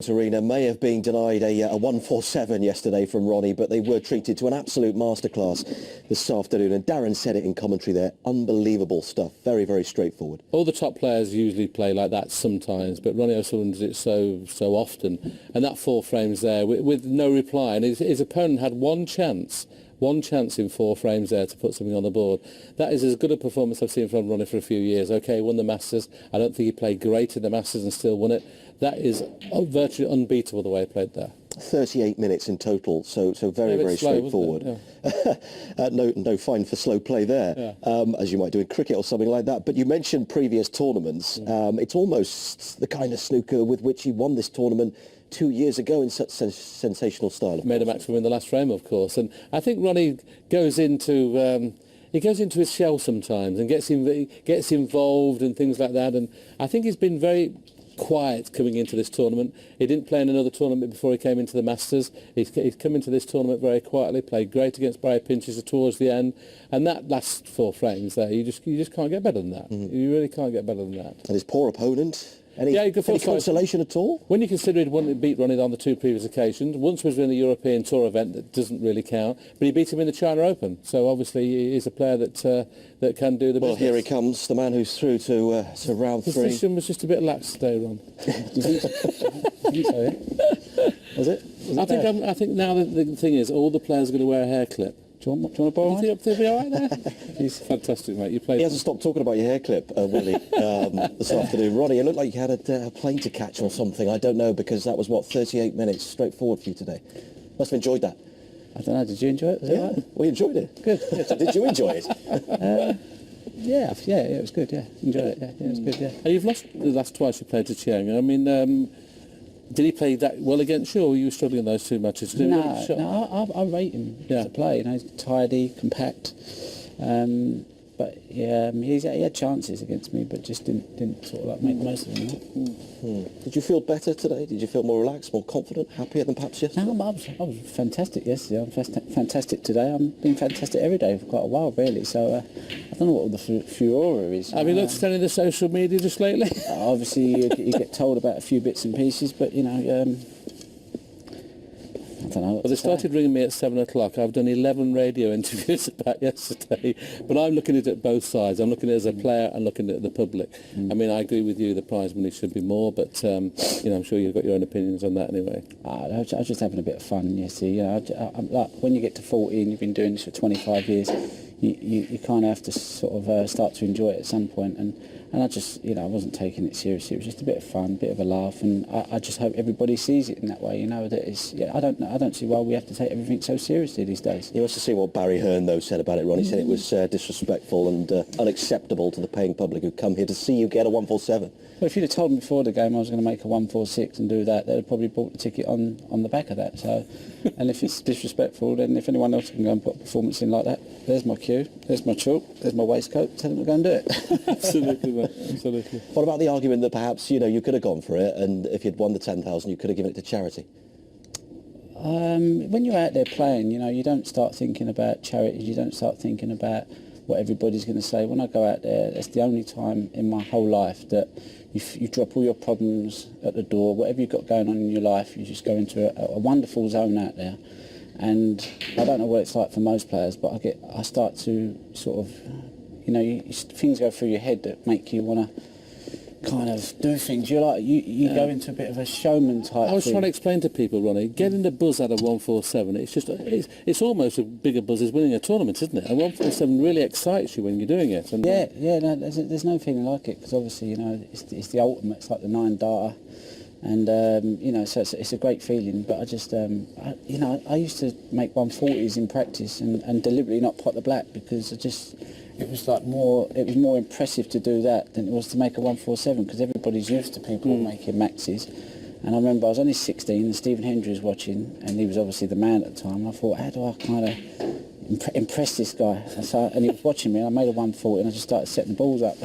Arena may have been denied a 147 yesterday from Ronnie, but they were treated to an absolute masterclass this afternoon. And Darren said it in commentary there. Unbelievable stuff. Very, very straightforward. All the top players usually play like that sometimes, but Ronnie O'Sullivan does it so often. And that 4 frames there with no reply. And his opponent had one chance in 4 frames there to put something on the board. That is as good a performance I've seen from Ronnie for a few years. Okay, won the Masters. I don't think he played great in the Masters and still won it. That is virtually unbeatable the way he played there. 38 minutes in total, so very, very straightforward. Yeah. No fine for slow play there, as you might do in cricket or something like that. But you mentioned previous tournaments. It's almost the kind of snooker with which he won this tournament 2 years ago in such sensational style. Made a match for him in the last frame, of course. And I think Ronnie goes into his shell sometimes and gets involved and things like that. And I think he's been very quiet coming into this tournament. He didn't play in another tournament before he came into the Masters. He's come into this tournament very quietly, played great against Barry Pinches towards the end, and that last 4 frames there, you just can't get better than that. You really can't get better than that. And his poor opponent. Any consolation at all? When you consider he'd beat Ronnie on the 2 previous occasions, once was in the European Tour event that doesn't really count, but he beat him in the China Open. So obviously he's a player that can do the business. Well, here he comes, the man who's through to round 3. His position was just a bit lax today, Ron. Was it? I think now the thing is, all the players are going to wear a hair clip. Do you want to borrow one? Do you think he'll be all right there? He's fantastic, mate. You played. He hasn't stopped talking about your hair clip, Willie, this afternoon. Ronnie, it looked like you had a plane to catch or something. I don't know, because that was, 38 minutes straightforward for you today. Must have enjoyed that. I don't know, did you enjoy it? Yeah, we enjoyed it. Good. Did you enjoy it? Yeah, it was good, yeah. Enjoyed it, yeah, it was good, yeah. You've lost the last twice you played to Chiang. I mean, did he play that well against you, or were you struggling in those 2 matches? No, I rate him to play. You know, he's tidy, compact. But yeah, he had chances against me, but just didn't sort of like make the most of them. Did you feel better today? Did you feel more relaxed, more confident, happier than perhaps yesterday? No, I was fantastic yesterday. I'm fantastic today. I've been fantastic every day for quite a while, really. So I don't know what the furore is. Have you looked at any of the social media just lately? Obviously, you get told about a few bits and pieces, but you know. I don't know. Well, they started ringing me at 7 o'clock. I've done 11 radio interviews about yesterday, but I'm looking at it both sides. I'm looking at it as a player and looking at it at the public. I mean, I agree with you, the prize money should be more, but you know, I'm sure you've got your own opinions on that anyway. I was just having a bit of fun, you see. You know, like, when you get to 40 and you've been doing this for 25 years, you kind of have to sort of start to enjoy it at some point. And I just, you know, I wasn't taking it seriously. It was just a bit of fun, a bit of a laugh, and I just hope everybody sees it in that way. You know, that it's. Yeah, I don't see why we have to take everything so seriously these days. You must have seen what Barry Hearn though said about it, Ronnie. He said it was disrespectful and unacceptable to the paying public who come here to see you get a 147. Well, if you'd have told me before the game I was going to make a 146 and do that, they'd have probably bought the ticket on the back of that. So, and if it's disrespectful, then if anyone else can go and put a performance in like that, there's my cue, there's my chalk, there's my waistcoat. Tell them to go and do it. Absolutely, mate. Absolutely. What about the argument that perhaps, you know, you could have gone for it, and if you'd won the 10,000, you could have given it to charity? When you're out there playing, you know, you don't start thinking about charities. You don't start thinking about what everybody's going to say. When I go out there, it's the only time in my whole life that you drop all your problems at the door. Whatever you've got going on in your life, you just go into a wonderful zone out there. And I don't know what it's like for most players, but I start to sort of, you know, things go through your head that make you want to kind of do things. You're like, you go into a bit of a showman type I was thing. trying to explain to people, Ronnie, getting the buzz out of 147, it's almost a bigger buzz as winning a tournament, isn't it? And 147 really excites you when you're doing it. And no, there's no feeling like it, because obviously, you know, it's the ultimate. It's like the 9 data. And, you know, so it's a great feeling. But I just, you know, I used to make 140s in practice and deliberately not pot the black, because it was more impressive to do that than it was to make a 147, because everybody's used to people making maxes. And I remember I was only 16 and Stephen Hendry was watching, and he was obviously the man at the time. And I thought, how do I kind of impress this guy? And he was watching me, and I made a 140 and I just started setting the balls up.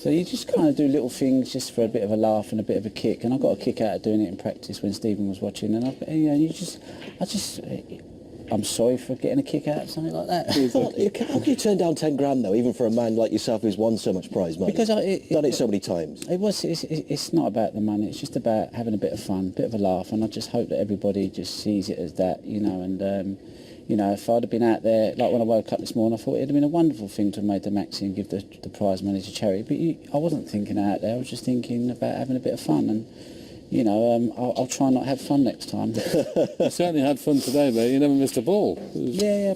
So you just kind of do little things just for a bit of a laugh and a bit of a kick. And I got a kick out of doing it in practice when Stephen was watching. And you know, I'm sorry for getting a kick out of something like that. How can you turn down 10 grand though, even for a man like yourself who's won so much prize money? Because done it so many times. It's not about the money. It's just about having a bit of fun, a bit of a laugh, and I just hope that everybody just sees it as that, you know. And you know, if I'd have been out there, like when I woke up this morning, I thought it'd have been a wonderful thing to have made the maxi and give the prize money to charity. But I wasn't thinking out there. I was just thinking about having a bit of fun. And you know, I'll try not to have fun next time. You certainly had fun today, mate. You never missed a ball. I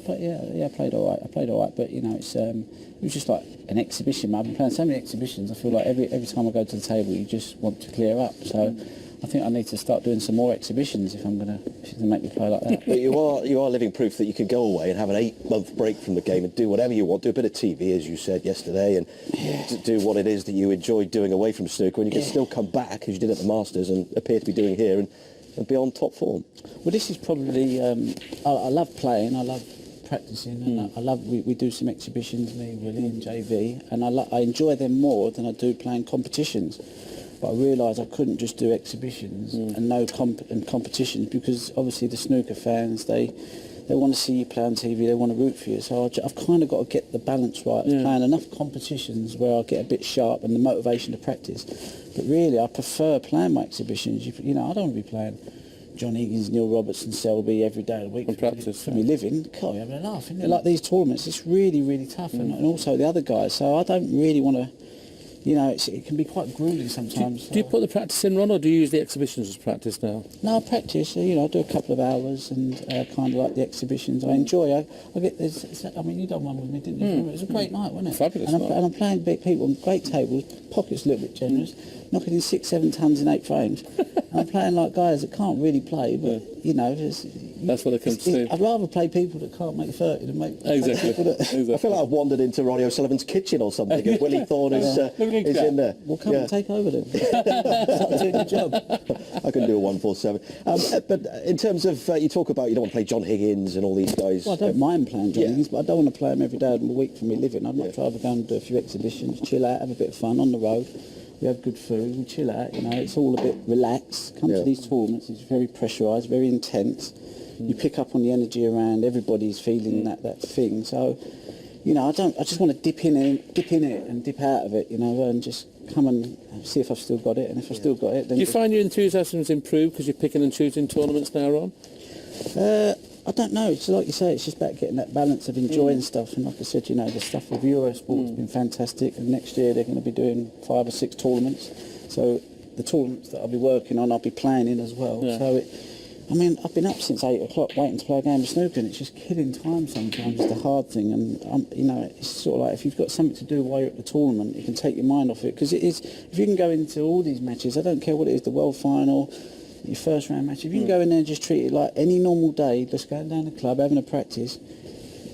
played all right. But you know, it was just like an exhibition. I've been playing so many exhibitions. I feel like every time I go to the table, you just want to clear up. So I think I need to start doing some more exhibitions if you're going to make me play like that. But you are living proof that you can go away and have an 8-month break from the game and do whatever you want. Do a bit of TV, as you said yesterday, and do what it is that you enjoyed doing away from snooker, and you can still come back, as you did at the Masters, and appear to be doing here, and be on top form. Well, this is probably... I love playing, I love practicing, and I love... We do some exhibitions, me, Willie, and JV, and I enjoy them more than I do playing competitions. But I realised I couldn't just do exhibitions and no competitions, because obviously the snooker fans, they want to see you play on TV, they want to root for you. So I've kind of got to get the balance right of playing enough competitions where I get a bit sharp and the motivation to practice. But really, I prefer playing my exhibitions. You know, I don't want to be playing John Higgins, Neil Robertson, Selby every day of the week for me living. God, you're having a laugh, isn't it? Like these tournaments, it's really, really tough, and also the other guys. So I don't really want to... You know, it can be quite grueling sometimes. Do you put the practice in, Ron, or do you use the exhibitions as practice now? No, I practice. You know, I do a couple of hours and kind of like the exhibitions. I enjoy. I get this. I mean, you done one with me, didn't you? It was a great night, wasn't it? Fabulous night. And I'm playing big people on great tables, pockets a little bit generous, knocking in 6-7 tons in 8 frames. And I'm playing like guys that can't really play, but you know, that's what it comes to. I'd rather play people that can't make 30 than make exactly. People that... Exactly. I feel like I've wandered into Ronnie O'Sullivan's kitchen or something. And Willie Thorne is in there. Well, come and take over then. Start doing your job. I can do a 147. But in terms of, you talk about you don't want to play John Higgins and all these guys. Well, I don't mind playing John Higgins, but I don't want to play him every day of the week for me living. I'd much rather go and do a few exhibitions, chill out, have a bit of fun on the road. We have good food, we chill out, you know, it's all a bit relaxed. Come to these tournaments, it's very pressurised, very intense. You pick up on the energy around, everybody's feeling that thing. So, you know, I just want to dip in it and dip out of it, you know, and just come and see if I've still got it, and if I've still got it, then... Do you find your enthusiasm's improved because you're picking and choosing tournaments now, Ron? I don't know. It's like you say, it's just about getting that balance of enjoying stuff. And like I said, you know, the stuff with Eurosport's been fantastic. And next year they're going to be doing 5 or 6 tournaments. So the tournaments that I'll be working on, I'll be playing in as well. Yeah. So, I mean, I've been up since 8 o'clock waiting to play a game of snooker, and it's just killing time sometimes. It's the hard thing. And, you know, it's sort of like if you've got something to do while you're at the tournament, you can take your mind off it. Because it is, if you can go into all these matches, I don't care what it is, the world final, your first round match, if you can go in there and just treat it like any normal day, just going down the club, having a practice,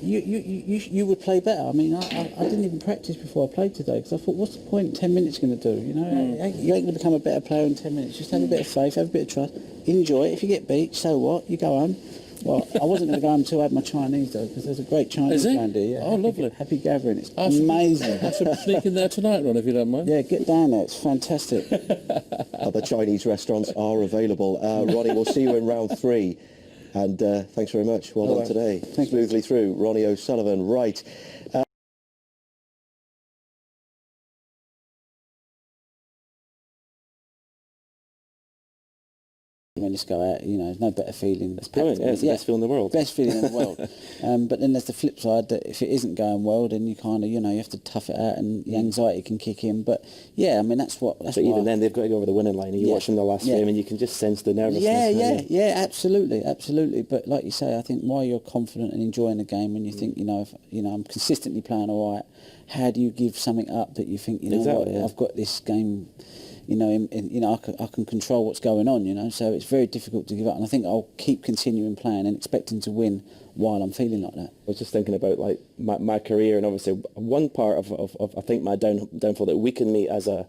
you would play better. I mean, I didn't even practice before I played today, because I thought, what's the point 10 minutes going to do? You know, you ain't going to become a better player in 10 minutes. Just have a bit of faith, have a bit of trust, enjoy it. If you get beat, so what? You go home. Well, I wasn't going to go home until I had my Chinese, though, because there's a great Chinese around here. Yeah. Oh, lovely. Happy gathering. It's amazing. I should sneak in there tonight, Ron, if you don't mind. Yeah, get down there. It's fantastic. Other Chinese restaurants are available. Ronnie, we'll see you in round 3. And thanks very much. Well done today. Smoothly through. Ronnie O'Sullivan. Right. When you just go out, you know, there's no better feeling. It's brilliant, it's the best feeling in the world. Best feeling in the world. But then there's the flip side, that if it isn't going well, then you kind of, you know, you have to tough it out and the anxiety can kick in. But yeah, I mean, but even then, they've got to go over the winning line, and you're watching the last frame and you can just sense the nervousness. Yeah, absolutely. But like you say, I think while you're confident and enjoying the game, and you think, you know, I'm consistently playing all right, how do you give something up that you think, you know, I've got this game, you know, you know, I can control what's going on, you know, so it's very difficult to give up, and I think I'll keep continuing playing and expecting to win while I'm feeling like that. I was just thinking about like my career, and obviously one part of I think my downfall that weakened me as a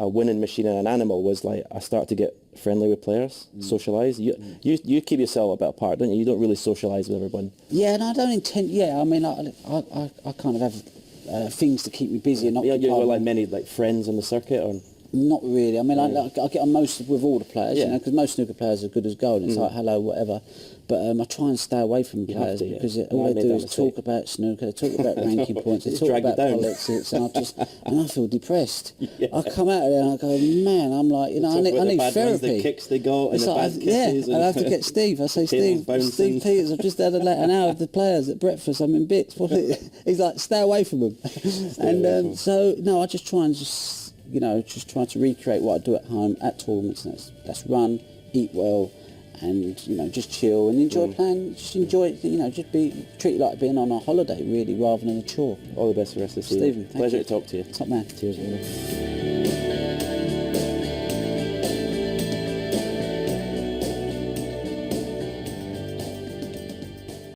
winning machine and an animal was like I started to get friendly with players, socialise. You keep yourself a bit apart, don't you? You don't really socialise with everyone. Yeah, and I don't intend. Yeah, I mean, I kind of have things to keep me busy and not. Yeah, you were like many like friends on the circuit, or. Not really. I mean, I get on most with all the players, you know, because most snooker players are good as gold. It's like, hello, whatever. But I try and stay away from players because all they do is talk about snooker, they talk about ranking points, they talk about politics, and I feel depressed. I come out of there and I go, man, I'm like, you know, I need therapy. The kicks they got, and the bad kisses. I have to get Steve. I say, Steve Peters, I've just had an hour of the players at breakfast. I'm in bits. He's like, stay away from them. And so no, I just try and you know, just try to recreate what I do at home at tournaments. And that's run, eat well, and you know, just chill and enjoy playing. Just enjoy it. You know, just treat it like being on a holiday, really, rather than a chore. All the best for the rest of the season. Stephen, pleasure to talk to you. Top man. Cheers, man.